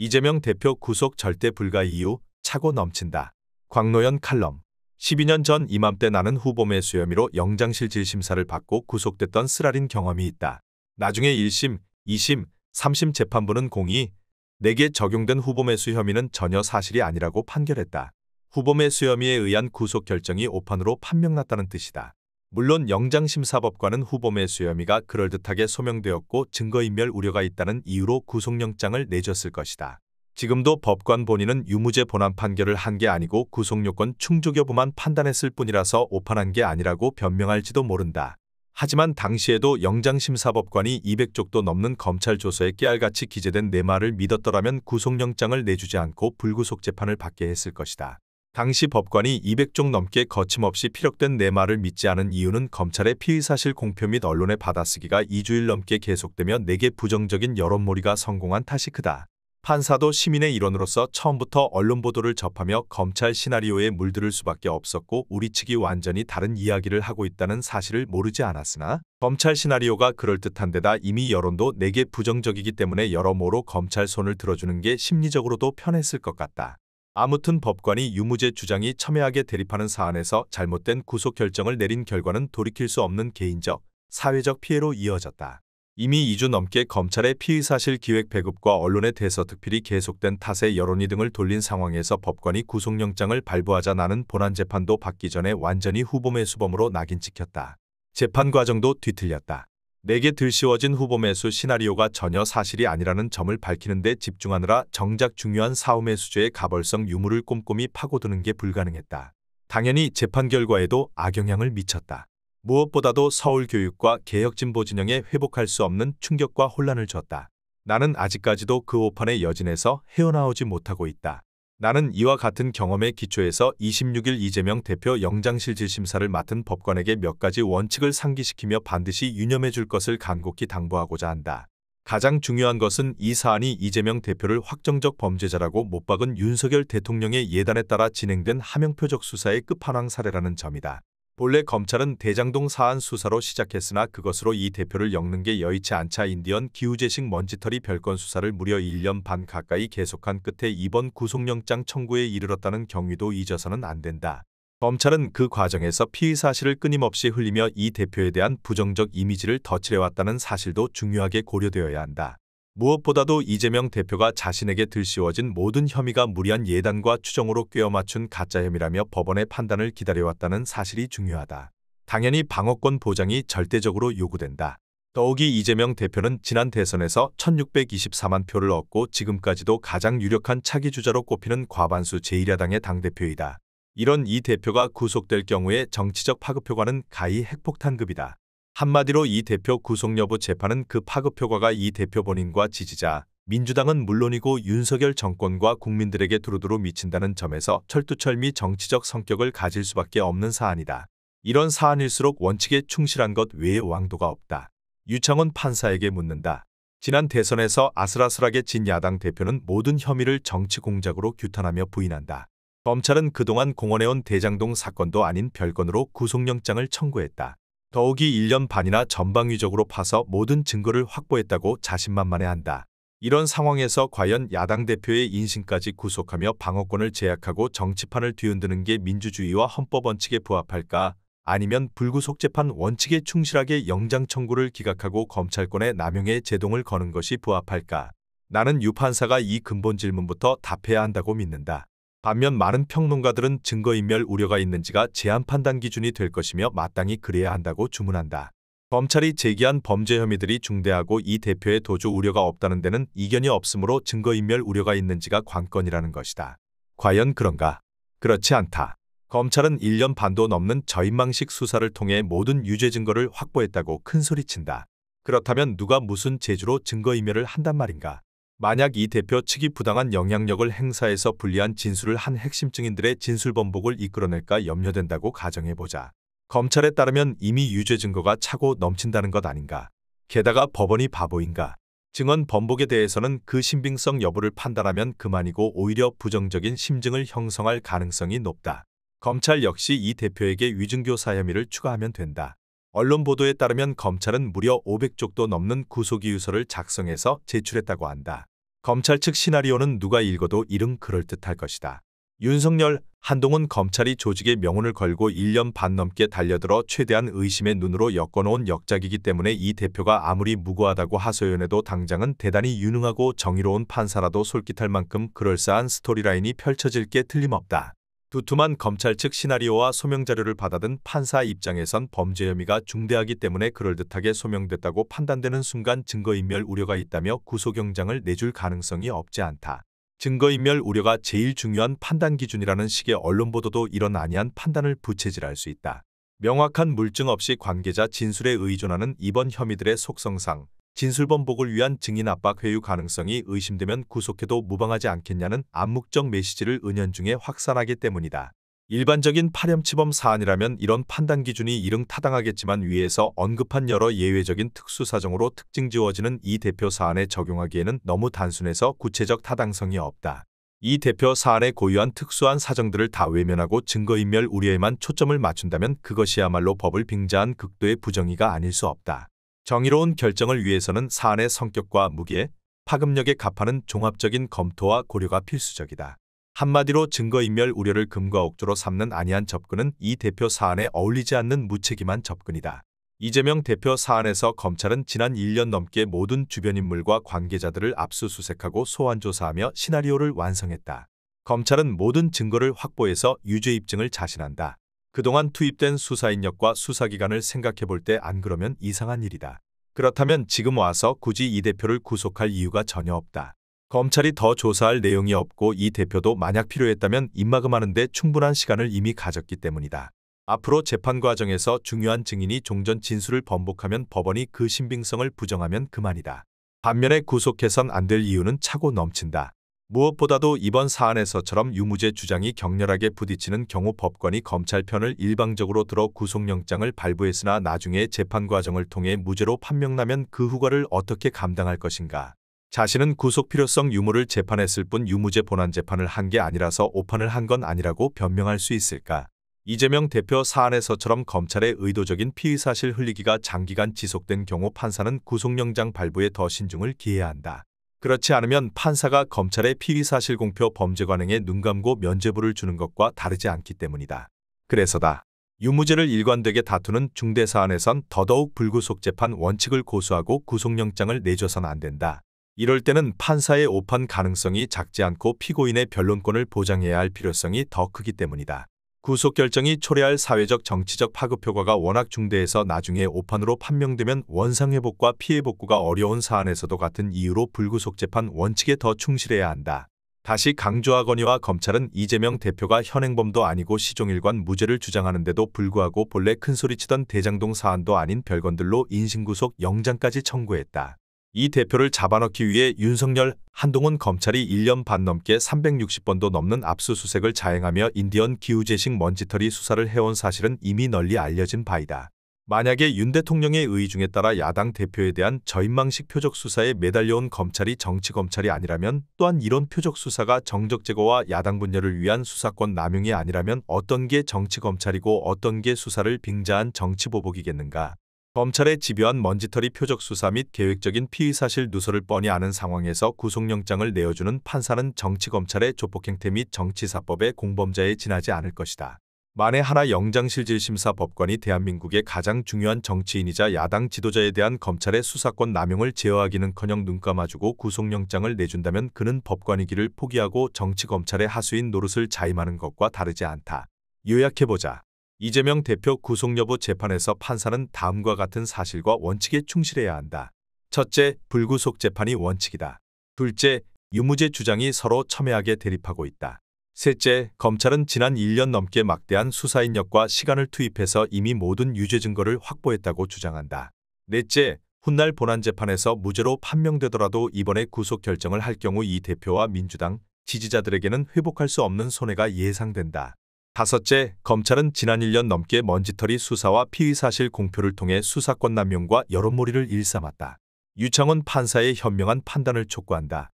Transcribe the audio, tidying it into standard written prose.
이재명 대표 구속 절대 불가 이유 차고 넘친다. 광노현 칼럼. 12년 전 이맘때 나는 후보 매수 혐의로 영장실질 심사를 받고 구속됐던 쓰라린 경험이 있다. 나중에 1심, 2심, 3심 재판부는 공이 내게 적용된 후보 매수 혐의는 전혀 사실이 아니라고 판결했다. 후보 매수 혐의에 의한 구속 결정이 오판으로 판명났다는 뜻이다. 물론 영장심사법관은 후보 매수 혐의가 그럴듯하게 소명되었고 증거인멸 우려가 있다는 이유로 구속영장을 내줬을 것이다. 지금도 법관 본인은 유무죄 본안 판결을 한 게 아니고 구속요건 충족 여부만 판단했을 뿐이라서 오판한 게 아니라고 변명할지도 모른다. 하지만 당시에도 영장심사법관이 200쪽도 넘는 검찰 조서에 깨알같이 기재된 내 말을 믿었더라면 구속영장을 내주지 않고 불구속 재판을 받게 했을 것이다. 당시 법관이 200쪽 넘게 거침없이 피력된 내 말을 믿지 않은 이유는 검찰의 피의사실 공표 및 언론의 받아쓰기가 2주일 넘게 계속되며 내게 부정적인 여론몰이가 성공한 탓이 크다. 판사도 시민의 일원으로서 처음부터 언론 보도를 접하며 검찰 시나리오에 물들을 수밖에 없었고 우리 측이 완전히 다른 이야기를 하고 있다는 사실을 모르지 않았으나 검찰 시나리오가 그럴듯한 데다 이미 여론도 내게 부정적이기 때문에 여러모로 검찰 손을 들어주는 게 심리적으로도 편했을 것 같다. 아무튼 법관이 유무죄 주장이 첨예하게 대립하는 사안에서 잘못된 구속 결정을 내린 결과는 돌이킬 수 없는 개인적, 사회적 피해로 이어졌다. 이미 2주 넘게 검찰의 피의사실 기획 배급과 언론의 대서특필이 계속된 탓에 여론이 등을 돌린 상황에서 법관이 구속영장을 발부하자 나는 본안재판도 받기 전에 완전히 후보 매수범으로 낙인 찍혔다. 재판 과정도 뒤틀렸다. 내게 들씌워진 후보 매수 시나리오가 전혀 사실이 아니라는 점을 밝히는 데 집중하느라 정작 중요한 사후 매수죄의 가벌성 유무를 꼼꼼히 파고드는 게 불가능했다. 당연히 재판 결과에도 악영향을 미쳤다. 무엇보다도 서울교육과 개혁진보 진영에 회복할 수 없는 충격과 혼란을 줬다. 나는 아직까지도 그 오판의 여진에서 헤어나오지 못하고 있다. 나는 이와 같은 경험에 기초해서 26일 이재명 대표 영장실질 심사를 맡은 법관에게 몇 가지 원칙을 상기시키며 반드시 유념해 줄 것을 간곡히 당부하고자 한다. 가장 중요한 것은 이 사안이 이재명 대표를 확정적 범죄자라고 못 박은 윤석열 대통령의 예단에 따라 진행된 하명표적 수사의 끝판왕 사례라는 점이다. 본래 검찰은 대장동 사안 수사로 시작했으나 그것으로 이 대표를 엮는 게 여의치 않자 인디언 기우제식 먼지털이 별건 수사를 무려 1년 반 가까이 계속한 끝에 이번 구속영장 청구에 이르렀다는 경위도 잊어서는 안 된다. 검찰은 그 과정에서 피의사실을 끊임없이 흘리며 이 대표에 대한 부정적 이미지를 덧칠해왔다는 사실도 중요하게 고려되어야 한다. 무엇보다도 이재명 대표가 자신에게 들씌워진 모든 혐의가 무리한 예단과 추정으로 꿰어맞춘 가짜 혐의라며 법원의 판단을 기다려왔다는 사실이 중요하다. 당연히 방어권 보장이 절대적으로 요구된다. 더욱이 이재명 대표는 지난 대선에서 1624만 표를 얻고 지금까지도 가장 유력한 차기 주자로 꼽히는 과반수 제1야당의 당대표이다. 이런 이 대표가 구속될 경우에 정치적 파급효과는 가히 핵폭탄급이다. 한마디로 이 대표 구속 여부 재판은 그 파급효과가 이 대표 본인과 지지자, 민주당은 물론이고 윤석열 정권과 국민들에게 두루두루 미친다는 점에서 철두철미 정치적 성격을 가질 수밖에 없는 사안이다. 이런 사안일수록 원칙에 충실한 것 외에 왕도가 없다. 유창훈 판사에게 묻는다. 지난 대선에서 아슬아슬하게 진 야당 대표는 모든 혐의를 정치 공작으로 규탄하며 부인한다. 검찰은 그동안 공언해온 대장동 사건도 아닌 별건으로 구속영장을 청구했다. 더욱이 1년 반이나 전방위적으로 파서 모든 증거를 확보했다고 자신만만해한다. 이런 상황에서 과연 야당 대표의 인신까지 구속하며 방어권을 제약하고 정치판을 뒤흔드는 게 민주주의와 헌법 원칙에 부합할까? 아니면 불구속 재판 원칙에 충실하게 영장 청구를 기각하고 검찰권의 남용에 제동을 거는 것이 부합할까? 나는 유 판사가 이 근본 질문부터 답해야 한다고 믿는다. 반면 많은 평론가들은 증거인멸 우려가 있는지가 제한 판단 기준이 될 것이며 마땅히 그래야 한다고 주문한다. 검찰이 제기한 범죄 혐의들이 중대하고 이 대표의 도주 우려가 없다는 데는 이견이 없으므로 증거인멸 우려가 있는지가 관건이라는 것이다. 과연 그런가? 그렇지 않다. 검찰은 1년 반도 넘는 저인망식 수사를 통해 모든 유죄 증거를 확보했다고 큰소리친다. 그렇다면 누가 무슨 재주로 증거인멸을 한단 말인가? 만약 이 대표 측이 부당한 영향력을 행사해서 불리한 진술을 한 핵심 증인들의 진술 번복을 이끌어낼까 염려된다고 가정해보자. 검찰에 따르면 이미 유죄 증거가 차고 넘친다는 것 아닌가. 게다가 법원이 바보인가. 증언 번복에 대해서는 그 신빙성 여부를 판단하면 그만이고 오히려 부정적인 심증을 형성할 가능성이 높다. 검찰 역시 이 대표에게 위증교사 혐의를 추가하면 된다. 언론 보도에 따르면 검찰은 무려 500쪽도 넘는 구속이유서를 작성해서 제출했다고 한다. 검찰 측 시나리오는 누가 읽어도 이름 그럴듯할 것이다. 윤석열, 한동훈 검찰이 조직의 명운을 걸고 1년 반 넘게 달려들어 최대한 의심의 눈으로 엮어놓은 역작이기 때문에 이 대표가 아무리 무고하다고 하소연해도 당장은 대단히 유능하고 정의로운 판사라도 솔깃할 만큼 그럴싸한 스토리라인이 펼쳐질 게 틀림없다. 두툼한 검찰 측 시나리오와 소명자료를 받아든 판사 입장에선 범죄 혐의가 중대하기 때문에 그럴듯하게 소명됐다고 판단되는 순간 증거인멸 우려가 있다며 구속영장을 내줄 가능성이 없지 않다. 증거인멸 우려가 제일 중요한 판단 기준이라는 식의 언론 보도도 이런 아니한 판단을 부채질할 수 있다. 명확한 물증 없이 관계자 진술에 의존하는 이번 혐의들의 속성상 진술번복을 위한 증인 압박 회유 가능성이 의심되면 구속해도 무방하지 않겠냐는 암묵적 메시지를 은연중에 확산하기 때문이다. 일반적인 파렴치범 사안이라면 이런 판단 기준이 일응타당하겠지만 위에서 언급한 여러 예외적인 특수사정으로 특징지어지는 이 대표 사안에 적용하기에는 너무 단순해서 구체적 타당성이 없다. 이 대표 사안의 고유한 특수한 사정들을 다 외면하고 증거인멸 우려에만 초점을 맞춘다면 그것이야말로 법을 빙자한 극도의 부정의가 아닐 수 없다. 정의로운 결정을 위해서는 사안의 성격과 무게, 파급력에 합하는 종합적인 검토와 고려가 필수적이다. 한마디로 증거인멸 우려를 금과 옥조로 삼는 아니한 접근은 이 대표 사안에 어울리지 않는 무책임한 접근이다. 이재명 대표 사안에서 검찰은 지난 1년 넘게 모든 주변 인물과 관계자들을 압수수색하고 소환조사하며 시나리오를 완성했다. 검찰은 모든 증거를 확보해서 유죄 입증을 자신한다. 그동안 투입된 수사인력과 수사기관을 생각해볼 때 안 그러면 이상한 일이다. 그렇다면 지금 와서 굳이 이 대표를 구속할 이유가 전혀 없다. 검찰이 더 조사할 내용이 없고 이 대표도 만약 필요했다면 입막음하는데 충분한 시간을 이미 가졌기 때문이다. 앞으로 재판 과정에서 중요한 증인이 종전 진술을 번복하면 법원이 그 신빙성을 부정하면 그만이다. 반면에 구속해선 안 될 이유는 차고 넘친다. 무엇보다도 이번 사안에서처럼 유무죄 주장이 격렬하게 부딪히는 경우 법관이 검찰 편을 일방적으로 들어 구속영장을 발부했으나 나중에 재판 과정을 통해 무죄로 판명나면 그 후과를 어떻게 감당할 것인가. 자신은 구속 필요성 유무를 재판했을 뿐 유무죄 본안 재판을 한 게 아니라서 오판을 한 건 아니라고 변명할 수 있을까. 이재명 대표 사안에서처럼 검찰의 의도적인 피의사실 흘리기가 장기간 지속된 경우 판사는 구속영장 발부에 더 신중을 기해야 한다. 그렇지 않으면 판사가 검찰의 피의사실 공표 범죄 관행에 눈감고 면죄부를 주는 것과 다르지 않기 때문이다. 그래서다. 유무죄를 일관되게 다투는 중대사안에선 더더욱 불구속 재판 원칙을 고수하고 구속영장을 내줘선 안 된다. 이럴 때는 판사의 오판 가능성이 작지 않고 피고인의 변론권을 보장해야 할 필요성이 더 크기 때문이다. 구속 결정이 초래할 사회적 정치적 파급 효과가 워낙 중대해서 나중에 오판으로 판명되면 원상회복과 피해복구가 어려운 사안에서도 같은 이유로 불구속 재판 원칙에 더 충실해야 한다. 다시 강조하거니와 검찰은 이재명 대표가 현행범도 아니고 시종일관 무죄를 주장하는데도 불구하고 본래 큰소리치던 대장동 사안도 아닌 별건들로 인신구속 영장까지 청구했다. 이 대표를 잡아넣기 위해 윤석열, 한동훈 검찰이 1년 반 넘게 360번도 넘는 압수수색을 자행하며 인디언 기후재식 먼지털이 수사를 해온 사실은 이미 널리 알려진 바이다. 만약에 윤 대통령의 의중에 따라 야당 대표에 대한 저인망식 표적 수사에 매달려온 검찰이 정치검찰이 아니라면 또한 이런 표적 수사가 정적 제거와 야당 분열을 위한 수사권 남용이 아니라면 어떤 게 정치검찰이고 어떤 게 수사를 빙자한 정치보복이겠는가. 검찰의 집요한 먼지털이 표적 수사 및 계획적인 피의사실 누설을 뻔히 아는 상황에서 구속영장을 내어주는 판사는 정치검찰의 조폭행태 및 정치사법의 공범자에 지나지 않을 것이다. 만에 하나 영장실질심사 법관이 대한민국의 가장 중요한 정치인이자 야당 지도자에 대한 검찰의 수사권 남용을 제어하기는커녕 눈감아주고 구속영장을 내준다면 그는 법관이기를 포기하고 정치검찰의 하수인 노릇을 자임하는 것과 다르지 않다. 요약해보자. 이재명 대표 구속 여부 재판에서 판사는 다음과 같은 사실과 원칙에 충실해야 한다. 첫째, 불구속 재판이 원칙이다. 둘째, 유무죄 주장이 서로 첨예하게 대립하고 있다. 셋째, 검찰은 지난 1년 넘게 막대한 수사인력과 시간을 투입해서 이미 모든 유죄 증거를 확보했다고 주장한다. 넷째, 훗날 본안재판에서 무죄로 판명되더라도 이번에 구속 결정을 할 경우 이 대표와 민주당 지지자들에게는 회복할 수 없는 손해가 예상된다. 다섯째, 검찰은 지난 1년 넘게 먼지털이 수사와 피의사실 공표를 통해 수사권 남용과 여론몰이를 일삼았다. 유창훈 판사의 현명한 판단을 촉구한다.